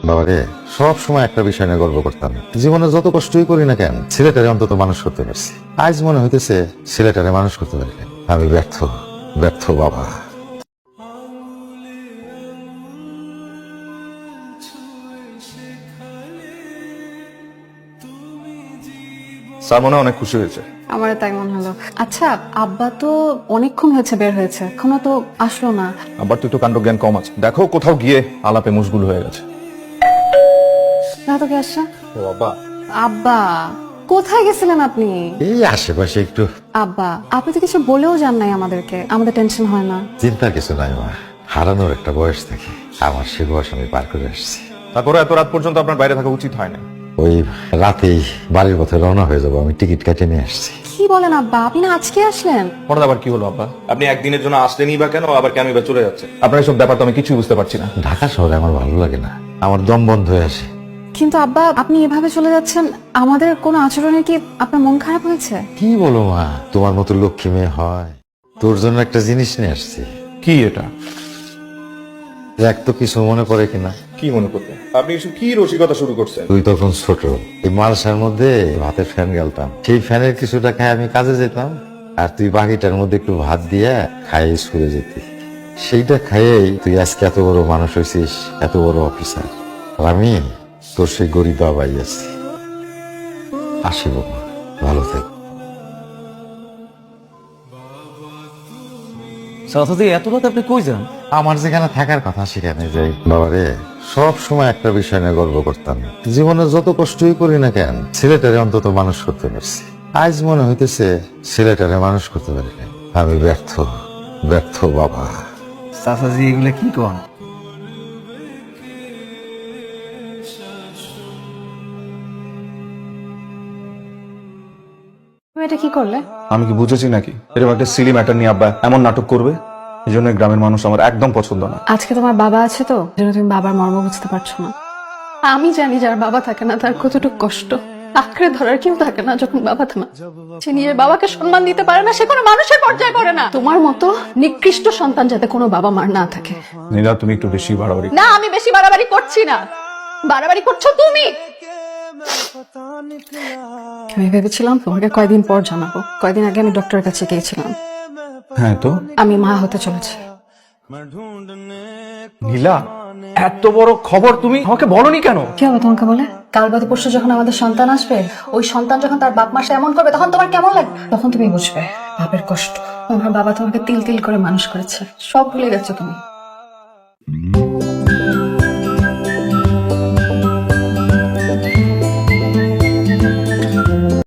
বাবারে সব সময় একটা বিষয় নিয়ে গর্ব করতাম, জীবনে যত কষ্টই করি না কেন ছেলেটারে অন্তত মানুষ করতে পারছি। আজ মনে হইতেছে ছেলেটারে মানুষ করতে পারি নাই। আমি ব্যর্থ ব্যর্থ বাবা। স্যার মনে হয় অনেক খুশি হয়েছে। আমার তাই মনে হলো। আচ্ছা, আব্বা তো অনেকক্ষণ হয়েছে বের হয়েছে, এখনো তো আসলো না। আবার তো একটু কাণ্ড জ্ঞান কম আছে, দেখো কোথাও গিয়ে আলাপে মশগুল হয়ে গেছে। না তো কে আসছে? ও বাবা, আব্বা কোথায় গেছিলেন আপনি? এই আশেপাশে একটু। আব্বা আপনি তো কিছু বলেও যান নাই আমাদেরকে, আমাদের টেনশন হয় না? চিন্তার কিছু নাই মা, হারানোর একটা বয়স থাকে, আমার সে বয়স আমি পার করে আসছি। তারপরে এত রাত পর্যন্ত আপনার বাইরে থাকা উচিত হয় না। ওই রাতেই বাড়ির পথে রওনা হয়ে যাবো, আমি টিকিট কেটে নিয়ে আসছি। কি বলেন আব্বা, আপনি না আজকে আসলেন? হঠাৎ আবার কি হলো আব্বা? আপনি একদিনের জন্য আসলেনই বা কেন, আবার কেন এবার চলে যাচ্ছে? আপনার এইসব ব্যাপার তো আমি কিছুই বুঝতে পারছি না। ঢাকা শহরে আমার ভালো লাগে না, আমার দম বন্ধ হয়ে আসে। কিন্তু আব্বা আপনি এভাবে চলে যাচ্ছেন, আমাদের কোনো আচরণে কি আপনার মন খারাপ হয়েছে? কি বলো মা, তোমার মতো লক্ষ্মী মেয়ে হয়? তোর জন্য একটা জিনিস নিয়ে আসছি। কি এটা? দেখ তো কিছু মনে পড়ে কিনা। কি মনে করতে আপনি এসব কি রসিকতা শুরু করছেন? তুই তখন ছোট, এই মালসার মধ্যে ভাতের ফ্যান গেলতাম, সেই ফ্যানের কিছুটা খাই আমি কাজে যেতাম, আর তুই বাকিটার মধ্যে একটু ভাত দিয়া খাই স্কুলে যেতি। সেইটা খাইয়েই তুই আজকে এত বড় মানুষ হয়েছিস, এত বড় অফিসার। আর আমি তোর সেই গরিব বাবাই আছি। আসি বাবা, ভালো থাক। সাথে এত রাত আপনি কই যান? আমার যেখানে থাকার কথা সেখানে যাই বাবারে। সব সময় একটা বিষয় নিয়ে গর্ব করতাম, জীবনে যত কষ্টই করি না কেন ছেলেটারে অন্তত মানুষ করতে পারছি। আজ মনে হইতেছে ছেলেটারে মানুষ করতে পারি নাই। আমি ব্যর্থ ব্যর্থ বাবা। চাচাজি এগুলা কি কন? তুমি এটা কি করলে? আমি কি বুঝেছি নাকি এরকম একটা সিলি ম্যাটার নিয়ে আব্বা এমন নাটক করবে? এই জন্য গ্রামের মানুষ আমার একদম পছন্দ না। আজকে তোমার বাবা আছে তো, যেন তুমি বাবার মর্ম বুঝতে পারছো না। আমি জানি যার বাবা থাকে না তার কতটুকু কষ্ট। আঁকড়ে ধরার কেউ থাকে না যখন বাবা থাকে না। সে নিজের বাবাকে সম্মান দিতে পারে না, সে কোনো মানুষের পর্যায়ে পড়ে না। তোমার মতো নিকৃষ্ট সন্তান যাতে কোনো বাবা মার না থাকে। নীলা, তুমি একটু বেশি বাড়াবাড়ি। না, আমি বেশি বাড়াবাড়ি করছি না, বাড়াবাড়ি করছো তুমি। আমি ভেবেছিলাম তোমাকে কয়দিন পর জানাবো। কয়দিন আগে আমি ডক্টরের কাছে গিয়েছিলাম। হ্যাঁ তো আমি মা হতে চলেছি। নীলা, এত বড় খবর তুমি আমাকে বলনি কেন? কি হবে তোমাকে বলে? কাল বাদে পরশু যখন আমাদের সন্তান আসবে, ওই সন্তান যখন তার বাপ মাসে এমন করবে তখন তোমার কেমন লাগবে? তখন তুমি বুঝবে বাপের কষ্ট। তোমার বাবা তোমাকে তিল তিল করে মানুষ করেছে, সব ভুলে গেছো তুমি।